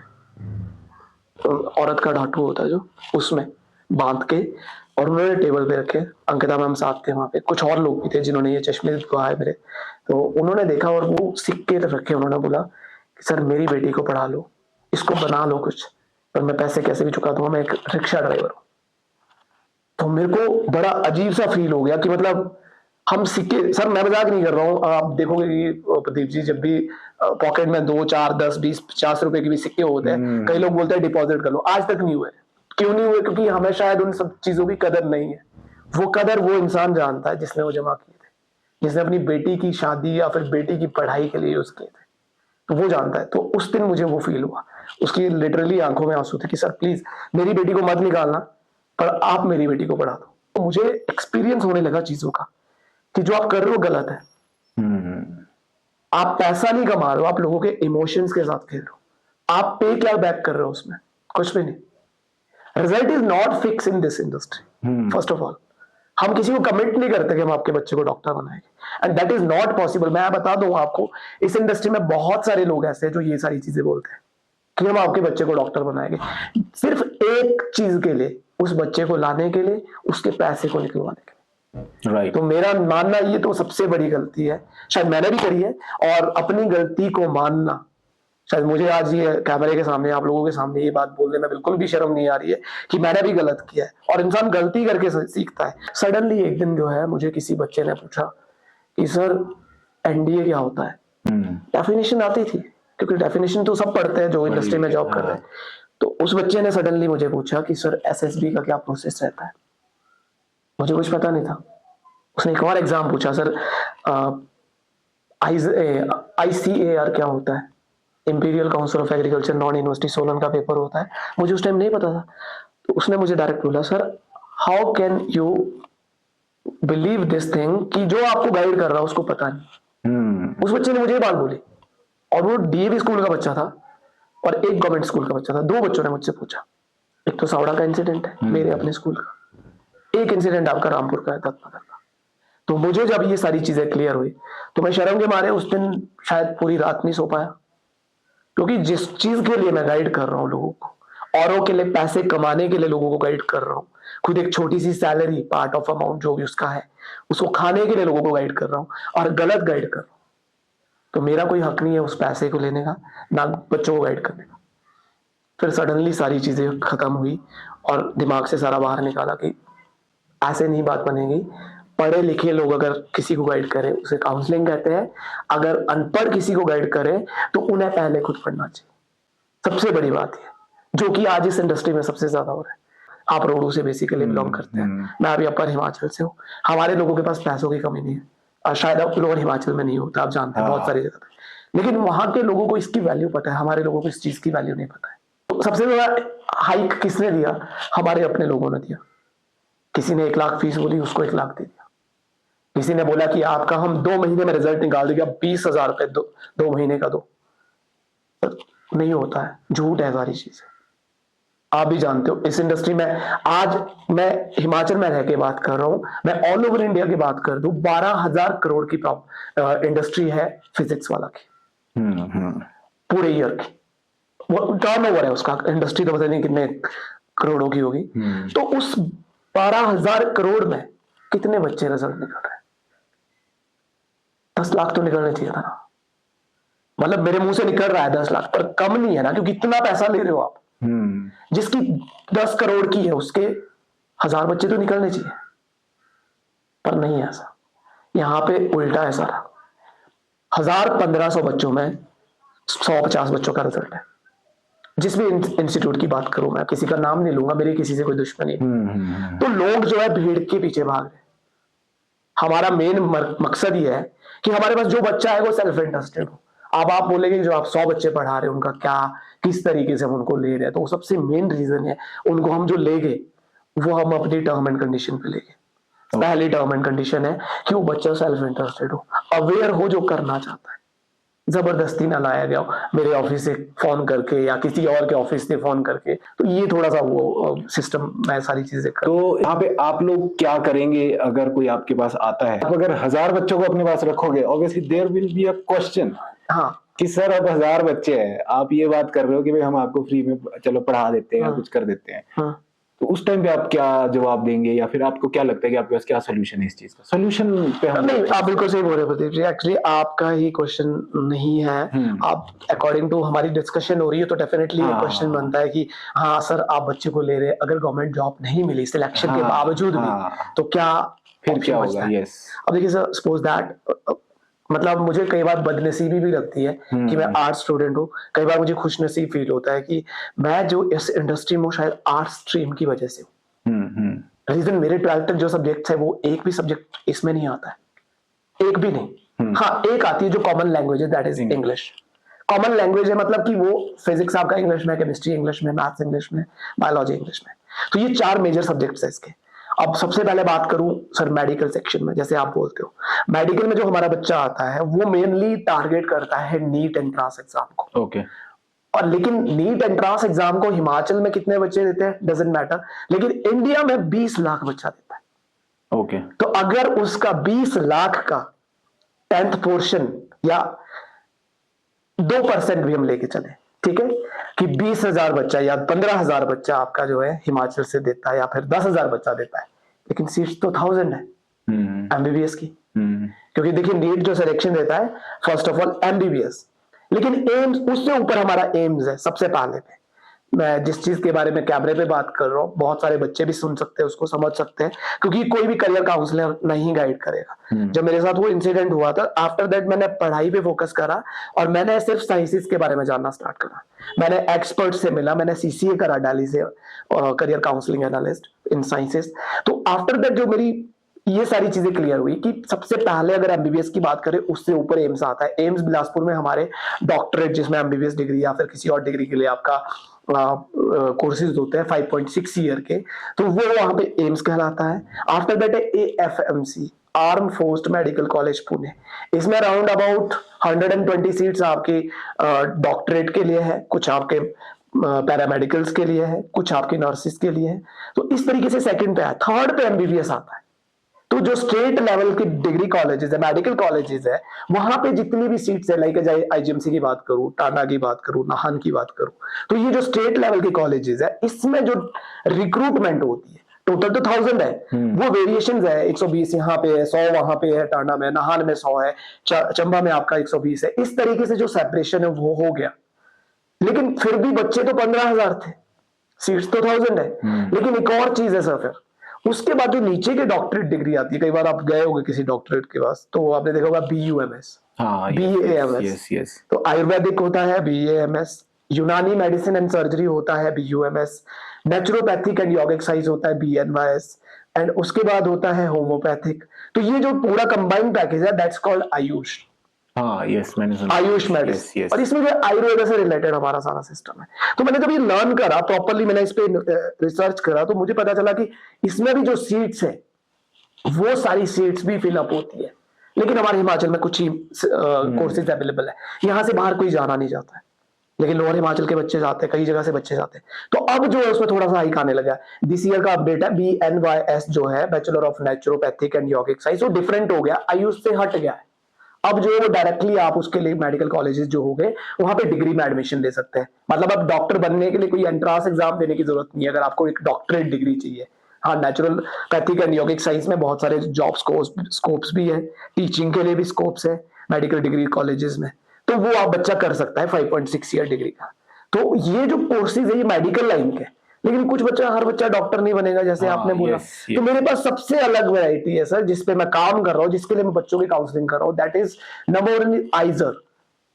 औरत का ढाटू होता है जो, उसमें बांध के, और उन्होंने टेबल पे रखे, अंकिता मैम साथ थे वहां पे, कुछ और लोग भी थे जिन्होंने ये चश्मे लगाए मेरे, तो उन्होंने देखा और वो सिक्के रखे, उन्होंने बोला कि सर मेरी बेटी को पढ़ा लो, इसको बना लो कुछ, पर मैं पैसे कैसे भी चुका दूंगा, मैं एक रिक्शा ड्राइवर हूं। तो मेरे को बड़ा अजीब सा फील हो गया कि मतलब हम सिक्के, सर मैं मजाक नहीं कर रहा हूँ, आप देखोगे कि प्रदीप जी जब भी पॉकेट में 2, 4, 10, 20, 50 रुपए के भी सिक्के होते हैं, कई लोग बोलते हैं डिपॉजिट कर लो, आज तक नहीं हुए। क्यों नहीं हुए? क्योंकि हमें शायद उन सब चीजों की कदर नहीं है। वो कदर वो इंसान जानता है जिसने वो जमा किए थे, जिसने अपनी बेटी की शादी या फिर बेटी की पढ़ाई के लिए यूज किए थे, तो वो जानता है। तो उस दिन मुझे वो फील हुआ, उसकी लिटरली आंखों में आंसू थे कि सर प्लीज मेरी बेटी को मत निकालना, पर आप मेरी बेटी को पढ़ा दो। तो मुझे एक्सपीरियंस होने लगा चीजों का कि जो आप कर रहे हो गलत है। आप पैसा नहीं कमा रहे हो, आप लोगों के इमोशंस के साथ खेल रहे हो। आप पे क्या बैक कर रहे हो उसमें? कुछ भी नहीं। Result is not fix in this industry. First of all, हम किसी को कमिट नहीं करते कि हम आपके बच्चे को डॉक्टर बनाएंगे, and that is not possible. मैं बता दूं आपको, इस इंडस्ट्री में बहुत सारे लोग ऐसे हैं जो ये सारी चीजें बोलते हैं कि हम आपके बच्चे को डॉक्टर बनाएंगे, सिर्फ एक चीज के लिए, उस बच्चे को लाने के लिए, उसके पैसे को निकलवाने के लिए। Right. तो मेरा मानना ये तो सबसे बड़ी गलती है, शायद मैंने भी करी है, और अपनी गलती को मानना, शायद मुझे आज ये कैमरे के सामने, आप लोगों के सामने ये बात बोलने में बिल्कुल भी शर्म नहीं आ रही है कि मैंने भी गलत किया है, और इंसान गलती करके सीखता है। सडनली एक दिन जो है मुझे किसी बच्चे ने पूछा कि सर NDA क्या होता है? डेफिनेशन आती थी, क्योंकि डेफिनेशन तो सब पढ़ते हैं जो इंडस्ट्री में जॉब कर रहे हैं। तो उस बच्चे ने सडनली मुझे पूछा कि सर SSB का क्या प्रोसेस रहता है? मुझे कुछ पता नहीं था। उसने एक और एग्जाम पूछा, सर ICAR क्या होता है? Imperial council of agriculture non university Solan का पेपर होता है। मुझे उस टाइम नहीं पता था। तो उसने मुझे डायरेक्ट बोला, sir how can you believe this thing कि जो आपको गाइड कर रहा है उसको पता नहीं। उस बच्चे ने मुझे ये बात बोली, और वो DAV स्कूल का बच्चा था और एक गवर्नमेंट स्कूल का बच्चा था। 2 बच्चों ने मुझसे पूछा। एक तो सावड़ा का इंसिडेंट है मेरे अपने स्कूल का, एक इंसिडेंट आपका रामपुर का है, दत्तनगर का। तो मुझे जब ये सारी चीजें क्लियर हुई तो मैं शर्म के मारे उस दिन शायद पूरी रात नहीं सो पाया, क्योंकि जिस चीज के लिए मैं गाइड कर रहा हूँ लोगों को, औरों के लिए पैसे कमाने के लिए लोगों को गाइड कर रहा हूँ, खुद एक छोटी सी सैलरी, पार्ट ऑफ अमाउंट जो भी उसका है, उसको खाने के लिए लोगों को गाइड कर रहा हूँ, और गलत गाइड कर रहा हूँ, तो मेरा कोई हक नहीं है उस पैसे को लेने का, ना बच्चों को गाइड करने का। फिर सडनली सारी चीजें खत्म हुई और दिमाग से सारा बाहर निकाला कि ऐसे नहीं बात बनेगी। पढ़े लिखे लोग अगर किसी को गाइड करें उसे काउंसलिंग कहते हैं, अगर अनपढ़ किसी को गाइड करें तो उन्हें पहले खुद पढ़ना चाहिए। सबसे बड़ी बात है जो कि आज इस इंडस्ट्री में सबसे ज्यादा हो रहा है। आप रोडू से बेसिकली बिलोंग करते हैं, मैं अभी अपर हिमाचल से हूँ। हमारे लोगों के पास पैसों की कमी नहीं है, और शायद अब लोअर हिमाचल में नहीं होता, आप जानते हैं बहुत सारी जगह पे, लेकिन वहां के लोगों को इसकी वैल्यू पता है, हमारे लोगों को इस चीज की वैल्यू नहीं पता है। तो सबसे ज्यादा हाइक किसने दिया? हमारे अपने लोगों ने दिया। किसी ने 1 लाख फीस बोली, उसको 1 लाख दे दिया। किसी ने बोला कि आपका हम 2 महीने में रिजल्ट निकाल देंगे, 20,000 रुपए 2 महीने का दो। नहीं होता है, झूठ है सारी चीजें। आप भी जानते हो इस इंडस्ट्री में, आज मैं हिमाचल में रह के बात कर रहा हूं, मैं ऑल ओवर इंडिया की बात कर दूं, 12,000 करोड़ की इंडस्ट्री है फिजिक्स वाला की, पूरे ईयर की। टर्नओवर है उसका, इंडस्ट्री तो पता नहीं कितने करोड़ों की होगी। तो उस 12,000 करोड़ में कितने बच्चे रिजल्ट निकल रहे हैं? 10 लाख तो निकलना चाहिए था ना। मतलब मेरे मुंह से निकल रहा है 10 लाख, पर कम नहीं है ना, क्योंकि इतना पैसा ले रहे हो आप। जिसकी 10 करोड़ की है उसके 1000 बच्चे तो निकलने चाहिए, पर नहीं है ऐसा। यहाँ पे उल्टा है सारा। 1500 बच्चों में 150 बच्चों का रिजल्ट है। जिस भी इंस्टीट्यूट की बात करूं, मैं किसी का नाम नहीं लूंगा, मेरी किसी से कोई दुश्मनी नहीं। तो लोग जो है भीड़ के पीछे भाग रहे। हमारा मेन मकसद ये है कि हमारे पास जो बच्चा है वो सेल्फ इंटरेस्टेड हो। अब आप बोलेंगे जो आप 100 बच्चे पढ़ा रहे हैं उनका क्या, किस तरीके से हम उनको ले रहे हैं, तो सबसे मेन रीजन है उनको हम जो ले गए वो हम अपनी टर्म एंड कंडीशन पे ले गए। पहली टर्म एंड कंडीशन है कि वो बच्चा सेल्फ इंटरेस्टेड हो, अवेयर हो, जो करना चाहता है। जबरदस्ती ना लाया गया हो मेरे ऑफिस से फोन करके या किसी और के ऑफिस से फोन करके। तो ये थोड़ा सा वो सिस्टम मैं सारी चीजें कर। तो यहाँ पे आप लोग क्या करेंगे अगर कोई आपके पास आता है? आप अगर 1000 बच्चों को अपने पास रखोगे, obviously there will be a question हाँ कि सर अब 1000 बच्चे हैं, आप ये बात कर रहे हो कि भाई हम आपको फ्री में चलो पढ़ा देते हैं या कुछ कर देते हैं। तो उस टाइम पे आप क्या जवाब देंगे, या फिर आपको क्या लगता है कि आपके पास क्या सोल्यूशन है इस चीज का? सोल्यूशन पे हम नहीं, आप बिल्कुल सही बोल रहे हो प्रदीप जी। एक्चुअली आपका ही क्वेश्चन नहीं है। आप अकॉर्डिंग टू हमारी डिस्कशन हो रही है तो डेफिनेटली ये क्वेश्चन बनता है कि हाँ सर आप बच्चे को ले रहे, अगर गवर्नमेंट जॉब नहीं मिली सिलेक्शन के बावजूद भी, तो क्या फिर क्या होगा? यस, अब देखिए सर, सपोज दैट, मतलब मुझे कई बार बदनसीबी भी लगती है कि मैं आर्ट स्टूडेंट हूँ। कई बार मुझे खुशनसीब फील होता है कि मैं जो इस इंडस्ट्री में शायद आर्ट स्ट्रीम की वजह से हूँ। रीजन मेरे 12th तक जो सब्जेक्ट है वो एक भी सब्जेक्ट इसमें नहीं आता है, एक भी नहीं। हाँ, एक आती है जो कॉमन लैंग्वेज है, that is English. Common language है मतलब कि वो फिजिक्स आपका इंग्लिश में, केमिस्ट्री इंग्लिश में, मैथ्स इंग्लिश में, बायोलॉजी इंग्लिश में। तो ये 4 मेजर सब्जेक्ट्स है इसके। अब सबसे पहले बात करूं सर मेडिकल सेक्शन में, जैसे आप बोलते हो, मेडिकल में जो हमारा बच्चा आता है वो मेनली टारगेट करता है नीट एंट्रांस एग्जाम को। ओके। और लेकिन नीट एंट्रांस एग्जाम को हिमाचल में कितने बच्चे देते हैं डजंट मैटर, लेकिन इंडिया में 20 लाख बच्चा देता है। ओके। तो अगर उसका 20 लाख का 10th पोर्शन या 2% भी हम लेके चले, ठीक है, कि 20,000 बच्चा या 15,000 बच्चा आपका जो है हिमाचल से देता है, या फिर 10,000 बच्चा देता है, लेकिन सीट्स तो 1000 है एमबीबीएस की। क्योंकि देखिए नीट जो सिलेक्शन देता है फर्स्ट ऑफ ऑल एमबीबीएस, लेकिन एम्स उससे ऊपर हमारा एम्स है सबसे पहले पे। मैं जिस चीज के बारे में कैमरे पे बात कर रहा हूँ, बहुत सारे बच्चे भी सुन सकते हैं, उसको समझ सकते हैं, क्योंकि कोई भी करियर काउंसलर नहीं गाइड करेगा। जब मेरे साथ वो इंसिडेंट हुआ था, आफ्टर दैट मैंने पढ़ाई पे फोकस करा और मैंने सिर्फ साइंसेस के बारे में जानना स्टार्ट करा। मैंने एक्सपर्ट से मिला, मैंने सीसीए करा दिल्ली से, करियर काउंसलिंग एनालिस्ट इन साइंसेस। तो आफ्टर दैट जो मेरी ये सारी चीजें क्लियर हुई कि सबसे पहले अगर एमबीबीएस की बात करें उससे ऊपर एम्स आता है। एम्स बिलासपुर में हमारे डॉक्टरेट जिसमें एमबीबीएस डिग्री या फिर किसी और डिग्री के लिए आपका कोर्सेज होते हैं 5.6 ईयर के, तो वो वहां पे एम्स कहलाता है। आफ्टर दैट है AFMC, arm forced medical college Pune. इसमें अराउंड अबाउट 120 सीट्स आपके डॉक्टरेट के लिए है, कुछ आपके पैरामेडिकल्स के लिए है, कुछ आपके नर्सिस के लिए है। तो इस तरीके से सेकंड पे है। थर्ड पे एमबीबीएस आता है। तो जो स्टेट लेवल के डिग्री कॉलेजेस है, मेडिकल कॉलेजेस है, वहां पे जितनी भी सीट्स है, लाइक आईजीएमसी की बात करूं, टाटा की बात करूं, नाहन की बात करूं, तो ये जो स्टेट लेवल के कॉलेजेस है, इसमें जो रिक्रूटमेंट होती है टोटल तो 1000 है, वो वेरिएशंस है। 120 यहाँ पे है, 100 वहां पे है, टाटा में, नाहन में 100 है, चंबा में आपका 120 है। इस तरीके से जो सेपरेशन है वो हो गया, लेकिन फिर भी बच्चे तो 15,000 थे, सीट्स तो 1000 है। लेकिन एक और चीज है सर, फिर उसके बाद जो नीचे के डॉक्टरेट डिग्री आती है, कई बार आप गए होंगे किसी डॉक्टरेट के पास, तो आपने देखा होगा बीयूएमएस, बीएएमएस। तो आयुर्वेदिक होता है बीएएमएस, यूनानी मेडिसिन एंड सर्जरी होता है BUMS, naturopathic and yogic exercise होता है बीएनवाईएस, एंड उसके बाद होता है होम्योपैथिक। तो ये जो पूरा कंबाइंड पैकेज है दैट्स कॉल्ड आयुष। मैंने सुना आयुष मेडिसिन। और इसमें जो आयुर्वेद से रिलेटेड हमारा सारा सिस्टम है। तो मैंने जब ये लर्न करा प्रॉपर्ली, मैंने इस पे रिसर्च करा, तो मुझे पता चला कि इसमें भी जो सीट्स है वो सारी सीट्स भी फिलअप होती है, लेकिन हमारे हिमाचल में कुछ ही कोर्सेज अवेलेबल है। यहाँ से बाहर कोई जाना नहीं चाहता है, लेकिन लोअर हिमाचल के बच्चे जाते हैं, कई जगह से बच्चे जाते हैं। तो अब जो है उसमें थोड़ा सा हाइक आने लगा है। दिस ईयर का अपडेट है BNYS जो है, bachelor of naturopathic and yogic exercise, वो डिफरेंट हो गया, आयुष से हट गया है। अब जो है वो डायरेक्टली आप उसके लिए मेडिकल कॉलेजेस जो हो गए वहां पे डिग्री में एडमिशन ले सकते हैं। मतलब अब डॉक्टर बनने के लिए कोई एंट्रांस एग्जाम देने की जरूरत नहीं है। अगर आपको एक डॉक्टरेट डिग्री चाहिए हाँ, नेचुरोपैथिक एंड योगिक साइंस में बहुत सारे जॉब स्कोप्स भी है, टीचिंग के लिए भी स्कोप्स है मेडिकल डिग्री कॉलेजेस में, तो वो आप बच्चा कर सकता है 5.6 ईयर डिग्री का। तो ये जो कोर्सेज है ये मेडिकल लाइन के, लेकिन कुछ बच्चा, हर बच्चा डॉक्टर नहीं बनेगा जैसे आपने बोला। तो मेरे पास सबसे अलग वैरायटी है सर, जिसपे मैं काम कर रहा हूँ, जिसके लिए मैं बच्चों की काउंसलिंग कर रहा हूँ, that is number one आइजर,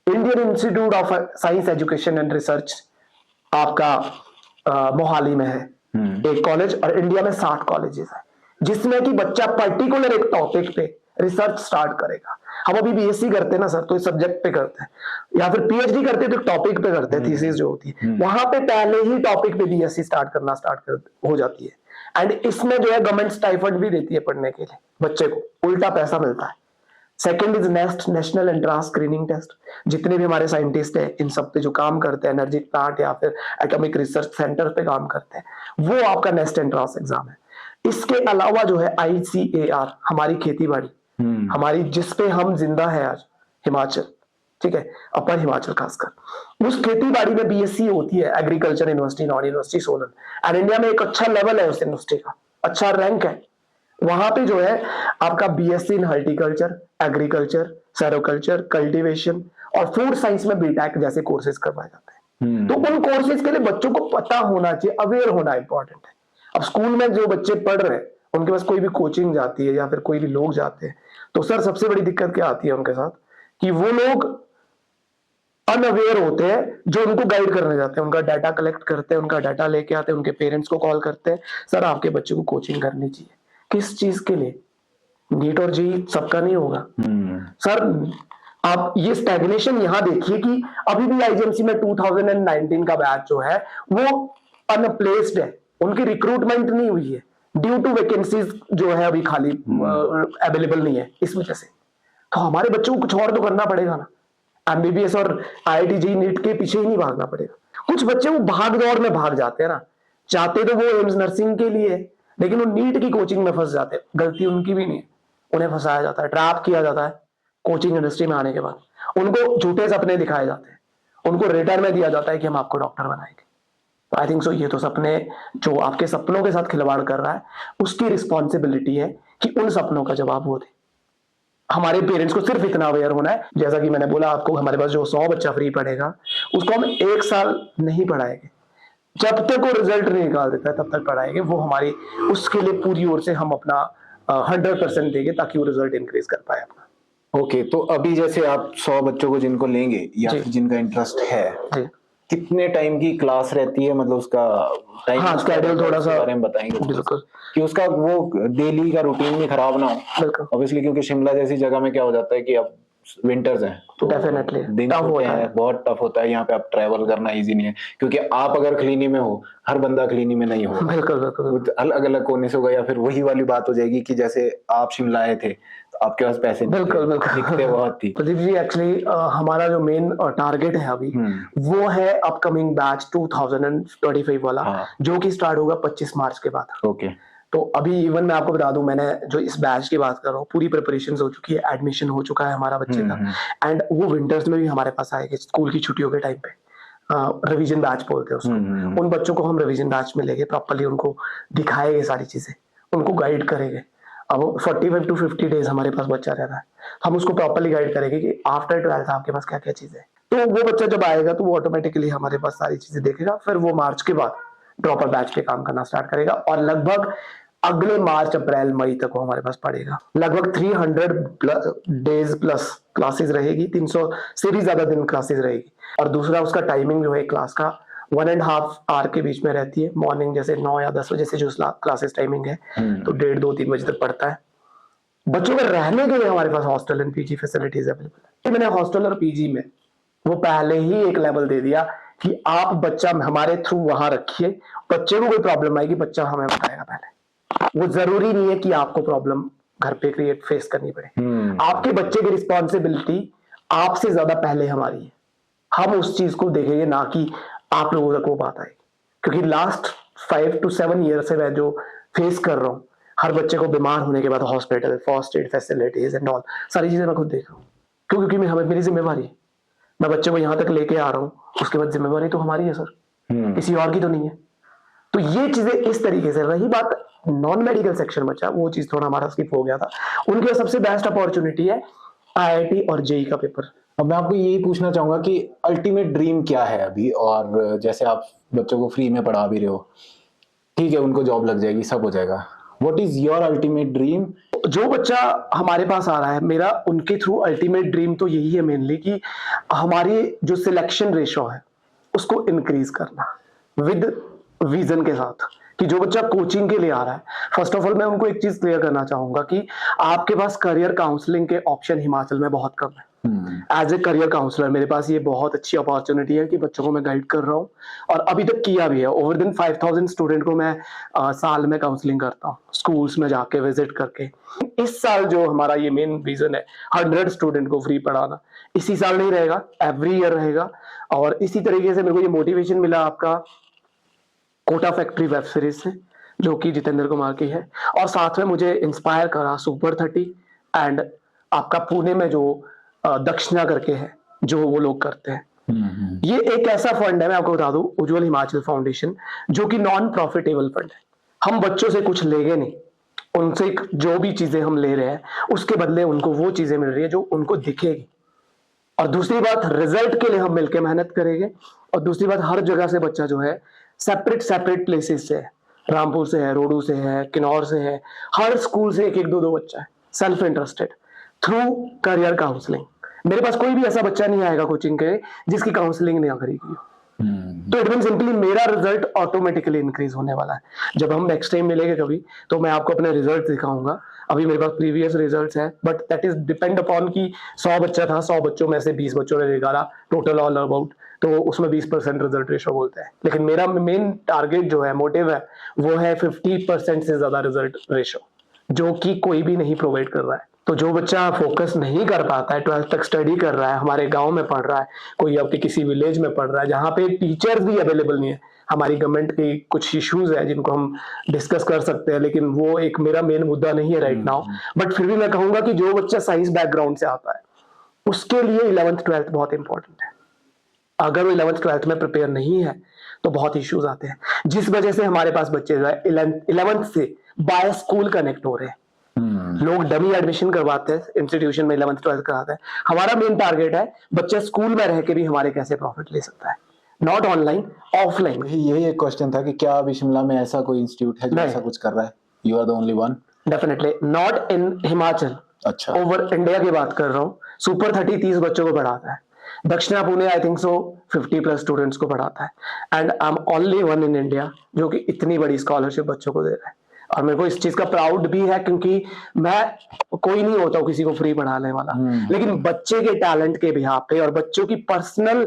Indian institute of science education and research, आपका मोहाली में है एक कॉलेज, और इंडिया में 60 कॉलेजेस है, जिसमें कि बच्चा पर्टिकुलर एक टॉपिक पे रिसर्च स्टार्ट करेगा। हम अभी बीएससी करते हैं ना सर, तो इस सब्जेक्ट पे करते हैं, या फिर पीएचडी करते हैं तो टॉपिक पे करते हैं, थीसिस जो होती है वहां पे पहले ही टॉपिक पे बीएससी हो जाती है। एंड इसमें जो है गवर्नमेंट स्टाइफंड भी देती है पढ़ने के लिए, बच्चे को उल्टा पैसा मिलता है। Second is national entrance screening test, जितने भी हमारे साइंटिस्ट हैं इन सब पे जो काम करते हैं, एनर्जी प्लांट या फिर एटॉमिक रिसर्च सेंटर पे काम करते हैं, वो आपका नेक्स्ट एंट्रेंस एग्जाम है। इसके अलावा जो है ICAR, हमारी खेती बाड़ी, हमारी जिसपे हम जिंदा है आज, हिमाचल, ठीक है, अपर हिमाचल खासकर, उस खेती बाड़ी में बीएससी होती है, agriculture university, non university Solan, and India में एक अच्छा लेवल है उस यूनिवर्सिटी का, अच्छा रैंक है। वहां पे जो है आपका BSc in horticulture, agriculture, sericulture, cultivation और फूड साइंस में बीटेक जैसे कोर्सेज करवाए जाते हैं। तो उन कोर्सेज के लिए बच्चों को पता होना चाहिए, अवेयर होना इंपॉर्टेंट है। अब स्कूल में जो बच्चे पढ़ रहे हैं उनके पास कोई भी कोचिंग जाती है या फिर कोई भी लोग जाते हैं, तो सर सबसे बड़ी दिक्कत क्या आती है उनके साथ कि वो लोग अनअवेयर होते हैं जो उनको गाइड करने जाते हैं, उनका डाटा कलेक्ट करते हैं, उनका डाटा लेके आते हैं, उनके पेरेंट्स को कॉल करते हैं, सर आपके बच्चे को कोचिंग करनी चाहिए। किस चीज के लिए? नीट और जी सबका नहीं होगा सर। आप ये स्टैग्नेशन यहां देखिए कि अभी भी आईजीएमसी में 2019 का बैच जो है वो अनप्लेस्ड है, उनकी रिक्रूटमेंट नहीं हुई है ड्यू टू वैकेंसीज जो है अभी खाली अवेलेबल नहीं है, इस वजह से। तो हमारे बच्चों को कुछ और तो करना पड़ेगा ना, एमबीबीएस और IIT जी नीट के पीछे ही नहीं भागना पड़ेगा। कुछ बच्चे वो भाग दौड़ में भाग जाते हैं ना, चाहते तो वो एम्स नर्सिंग के लिए, लेकिन वो नीट की कोचिंग में फंस जाते हैं। गलती उनकी भी नहीं है, उन्हें फंसाया जाता है, ट्रैप किया जाता है कोचिंग इंडस्ट्री में आने के बाद, उनको झूठे सपने दिखाए जाते हैं, उनको रिटर्न में दिया जाता है कि हम आपको डॉक्टर बनाएंगे। तो आई थिंक सो ये तो सपने, जो आपके सपनों के साथ खिलवाड़ कर रहा है उसकी रिस्पॉन्सिबिलिटी है कि उन सपनों का जवाब वो दे। हमारे पेरेंट्स को सिर्फ इतना अवेयर होना है, जैसा कि मैंने बोला आपको, हमारे पास जो 100 बच्चा फ्री पढ़ेगा उसको हम 1 साल नहीं पढ़ाएंगे, जब तक वो रिजल्ट नहीं निकाल देता है तब तक पढ़ाएंगे। वो हमारी उसके लिए पूरी ओर से हम अपना 100% देंगे ताकि वो रिजल्ट इंक्रीज कर पाए अपना। ओके, तो अभी जैसे आप 100 बच्चों को जिनको लेंगे या फिर जिनका इंटरेस्ट है, कितने टाइम की क्लास रहती है, मतलब उसका टाइम? हाँ, स्केड्यूल थोड़ा सा बारे में बताएंगे बिल्कुल, कि उसका वो डेली का रूटीन भी खराब ना हो। ऑब्वियसली क्योंकि शिमला जैसी जगह में क्या हो जाता है कि अब विंटर्स हैं तो डेफिनेटली दिन होते हैं, बहुत टफ होता है, यहाँ पे आप ट्रैवल करना इजी नहीं है, क्योंकि आप अगर क्लिनी में हो, हर बंदा क्लिनी में नहीं होगा, बिल्कुल अलग अलग कोने से होगा, या फिर वही वाली बात हो जाएगी कि जैसे आप शिमला आए थे तो आपके पास पैसे बिल्कुल दिखते बहुत थी। प्रदीप जी, एक्चुअली हमारा जो मेन टारगेट है अभी वो है अपकमिंग बैच 2025 वाला, जो कि स्टार्ट होगा 25 मार्च के बाद। ओके, तो अभी इवन मैं आपको बता दूं, मैंने जो इस बैच की बात कर रहा हूँ, पूरी प्रिपरेशन हो चुकी है, एडमिशन हो चुका है हमारा बच्चे का, एंड वो विंटर्स में भी हमारे पास आएंगे स्कूल की छुट्टियों के टाइम पे। रिवीजन बैच बोलते हैं उसको। उन बच्चों को हम रिवीजन बैच में लेके प्रॉपर्ली उनको दिखाएंगे सारी चीजें, उनको गाइड करेंगे। अब 45 to 50 डेज हमारे पास बच्चा रहता है, हम उसको प्रॉपर्ली गाइड करेंगे कि आफ्टर 12th आपके पास क्या क्या चीजें है। तो वो बच्चा जब आएगा तो वो ऑटोमेटिकली हमारे पास सारी चीजें देखेगा, फिर वो मार्च के बाद ड्रॉपर बैच पे काम करना स्टार्ट करेगा, और लगभग अगले मार्च अप्रैल मई तक वो हमारे पास पढ़ेगा। लगभग 300 डेज प्लस क्लासेस रहेगी, 300 से भी ज्यादा दिन क्लासेस रहेगी। और दूसरा उसका टाइमिंग जो है क्लास का 1.5 आवर के बीच में रहती है। मॉर्निंग जैसे 9 या 10 बजे से जो क्लासेस टाइमिंग है, तो 1.5, 2, 3 बजे तक पढ़ता है। बच्चों के रहने के लिए हमारे पास hostel and PG facilities available है। मैंने हॉस्टल और पीजी में वो पहले ही एक लेवल दे दिया कि आप बच्चा हमारे थ्रू वहां रखिए, बच्चे को कोई प्रॉब्लम आएगी बच्चा हमें बताएगा पहले। वो जरूरी नहीं है कि आपको प्रॉब्लम घर पे फेस करनी पड़े। आपके बच्चे की रिस्पॉन्सिबिलिटी आपसे ज्यादा पहले हमारी है, हम उस चीज को देखेंगे, ना कि आप लोगों तक वो बात आएगी। क्योंकि लास्ट 5 to 7 ईयर से मैं जो फेस कर रहा हूँ, हर बच्चे को बीमार होने के बाद hospital, first aid facilities and all सारी चीजें मैं खुद देख रहा हूँ। क्योंकि मेरी जिम्मेवारी है, मैं बच्चे को यहाँ तक लेके आ रहा हूँ, उसके बाद जिम्मेवारी तो हमारी है सर, किसी और की तो नहीं है। तो ये चीजें इस तरीके से। रही बात नॉन मेडिकल सेक्शन बचा, वो चीज थोड़ा हमारा स्किप हो गया था। उनके लिए सबसे बेस्ट अपॉर्चुनिटी है आईआईटी और जेई का पेपर। अब मैं आपको यही पूछना चाहूंगा कि अल्टीमेट ड्रीम क्या है अभी, और जैसे आप बच्चों को फ्री में पढ़ा भी रहे हो, ठीक है उनको जॉब लग जाएगी, सब हो जाएगा, what is your ultimate dream? जो बच्चा हमारे पास आ रहा है, मेरा उनके थ्रू अल्टीमेट ड्रीम तो यही है मेनली कि हमारी जो सिलेक्शन रेशो है उसको इंक्रीज करना विद विजन के साथ, कि जो बच्चा कोचिंग के लिए आ रहा है, फर्स्ट ऑफ ऑल मैं उनको एक चीज क्लियर करना चाहूंगा कि आपके पास करियर काउंसलिंग के ऑप्शन हिमाचल में बहुत कम है। एज ए करियर काउंसलर मेरे पास ये बहुत अच्छी अपॉर्चुनिटी है कि बच्चों को मैं गाइड कर रहा हूँ, और अभी तक किया भी है। ओवर दिन 5000 स्टूडेंट को मैं साल में काउंसलिंग करता हूँ, स्कूल्स में जाके विजिट करके। इस साल जो हमारा ये मेन विजन है 100 स्टूडेंट को फ्री पढ़ाना, इसी साल नहीं रहेगा, एवरी ईयर रहेगा। और इसी तरीके से मेरे को ये मोटिवेशन मिला आपका कोटा फैक्ट्री वेब सीरीज से, जो कि जितेंद्र कुमार की है, और साथ में मुझे इंस्पायर करा सुपर 30 एंड आपका पुणे में जो दक्षिणा करके है, जो वो लोग करते हैं। ये एक ऐसा फंड है, मैं आपको बता दूं, उज्जवल हिमाचल फाउंडेशन, जो कि नॉन प्रॉफिटेबल फंड है। हम बच्चों से कुछ लेंगे नहीं, उनसे जो भी चीजें हम ले रहे हैं उसके बदले उनको वो चीजें मिल रही है जो उनको दिखेगी। और दूसरी बात, रिजल्ट के लिए हम मिलकर मेहनत करेंगे। और दूसरी बात, हर जगह से बच्चा जो है सेपरेट प्लेसेस से है, रामपुर से है, रोडू से है, किन्नौर से है, हर स्कूल से एक एक दो बच्चा है self interested through career counselling. मेरे पास कोई भी ऐसा बच्चा नहीं आएगा कोचिंग के जिसकी काउंसलिंग नहीं करेगी। तो इट मीन सिंपली मेरा रिजल्ट ऑटोमेटिकली इंक्रीज होने वाला है। जब हम नेक्स्ट टाइम मिलेंगे कभी, तो मैं आपको अपने रिजल्ट दिखाऊंगा। अभी मेरे पास प्रीवियस रिजल्ट्स है, but that is depend upon कि 100 बच्चा था, 100 बच्चों में से 20 बच्चों ने निकाला टोटल ऑल अबाउट, तो उसमें 20% रिजल्ट रेशो बोलते हैं। लेकिन मेरा मेन टारगेट जो है, मोटिव है, वो है 50% से ज्यादा रिजल्ट रेशो, जो कि कोई भी नहीं प्रोवाइड कर रहा है। तो जो बच्चा फोकस नहीं कर पाता है, 12th तक स्टडी कर रहा है, हमारे गांव में पढ़ रहा है, कोई आपके किसी विलेज में पढ़ रहा है जहां पे टीचर्स भी अवेलेबल नहीं है, हमारी गवर्नमेंट की कुछ इश्यूज है जिनको हम डिस्कस कर सकते हैं, लेकिन वो एक मेरा मेन मुद्दा नहीं है राइट नाउ। बट फिर भी मैं कहूंगा कि जो बच्चा साइंस बैकग्राउंड से आता है उसके लिए 11th 12th बहुत इंपॉर्टेंट है। अगर वो 11th 12th में प्रिपेयर नहीं है तो बहुत इश्यूज आते हैं, जिस वजह से हमारे पास बच्चे जो है 11th से बाय स्कूल कनेक्ट हो रहे हैं। लोग डमी एडमिशन करवाते हैं इंस्टीट्यूशन में, 11th 12th कराते हैं। हमारा मेन टारगेट है बच्चा स्कूल में रह के भी हमारे कैसे प्रॉफिट ले सकता है, नॉट ऑनलाइन, ऑफलाइन। यही एक क्वेश्चन था कि क्या अभी शिमला में ऐसा कोई इंस्टीट्यूट है जो ऐसा कुछ कर रहा है? You are the only one? Definitely not in Himachal, अच्छा, ओवर इंडिया की बात कर रहा हूँ। सुपर 30 बच्चों को पढ़ाता है, दक्षिणा Pune I think so 50+ students को पढ़ाता है, and I am only one in India जो कि इतनी बड़ी स्कॉलरशिप बच्चों को दे रहा है। और मेरे को इस चीज का प्राउड भी है, क्योंकि मैं कोई नहीं होता हूँ किसी को फ्री पढ़ाने वाला, लेकिन बच्चे के टैलेंट के बिहाफ पे और बच्चों की पर्सनल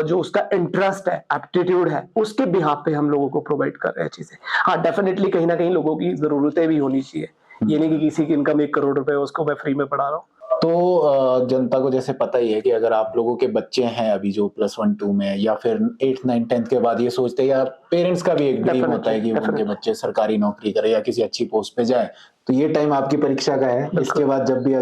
जो उसका इंटरेस्ट है, एप्टीट्यूड है, उसके बिहाफ पे हम लोगों को प्रोवाइड कर रहे हैं चीजें। हाँ, डेफिनेटली कहीं ना कहीं लोगों की जरूरतें भी होनी चाहिए। ये नहीं कि किसी की इनकम 1 करोड़ रुपए उसको मैं फ्री में पढ़ा रहा हूँ। तो जनता को जैसे पता ही है कि अगर आप लोगों के बच्चे हैं अभी जो +1 2 में, या फिर 8 9 10th के बाद ये सोचते हैं, या पेरेंट्स का भी एक ड्रीम होता है कि उनके बच्चे सरकारी नौकरी करे या किसी अच्छी पोस्ट पे जाए, तो ये टाइम आपकी परीक्षा का है। इसके बाद जब भी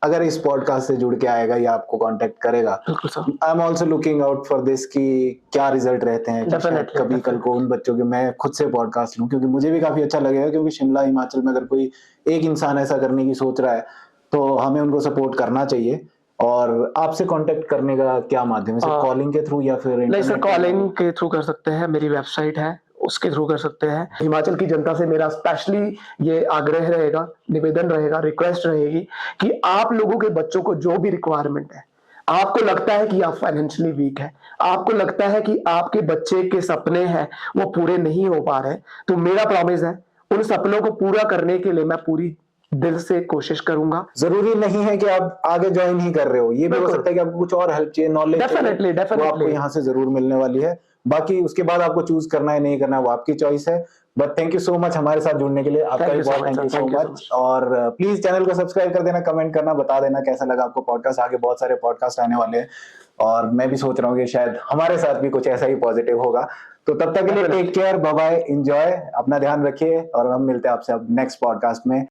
अगर इस पॉडकास्ट से जुड़ के आएगा या आपको कांटेक्ट करेगा, I am also looking out for this कि क्या रिजल्ट रहते हैं। कभी कल को उन बच्चों के मैं खुद से पॉडकास्ट लूं, क्योंकि मुझे भी काफी अच्छा लगेगा, क्योंकि शिमला हिमाचल में अगर कोई एक इंसान ऐसा करने की सोच रहा है तो हमें उनको सपोर्ट करना चाहिए। और आपसे कांटेक्ट करने का क्या माध्यम है? सिर्फ कॉलिंग के थ्रू या फिर नहीं सर, कॉलिंग के थ्रू कर सकते हैं, मेरी वेबसाइट है उसके थ्रू कर सकते हैं। हिमाचल की जनता से मेरा स्पेशली ये आग्रह रहेगा, निवेदन रहेगा, रिक्वेस्ट रहेगी कि आप लोगों के बच्चों को जो भी रिक्वायरमेंट है, आपको लगता है कि आप फाइनेंशियली वीक है, आपको लगता है कि आपके बच्चे के सपने हैं वो पूरे नहीं हो पा रहे, तो मेरा प्रॉमिस है उन सपनों को पूरा करने के लिए मैं पूरी दिल से कोशिश करूंगा। जरूरी नहीं है कि आप आगे ज्वाइन ही कर रहे हो, ये भी हो सकता है कि आपको कुछ और हेल्प चाहिए, नॉलेज डेफिनेटली वो आपको यहाँ से जरूर मिलने वाली है। बाकी उसके बाद आपको चूज करना है नहीं करना है वो आपकी चॉइस है। But thank you so much हमारे साथ जुड़ने के लिए, आपका भी बहुत थैंक यू सो मच। और प्लीज चैनल को सब्सक्राइब कर देना, कमेंट करना, बता देना कैसा लगा आपको पॉडकास्ट। आगे बहुत सारे पॉडकास्ट आने वाले हैं और मैं भी सोच रहा हूँ कि शायद हमारे साथ भी कुछ ऐसा ही पॉजिटिव होगा। तो तब तक के लिए take care, bye bye, enjoy, अपना ध्यान रखिए और हम मिलते हैं आपसे अब नेक्स्ट पॉडकास्ट में।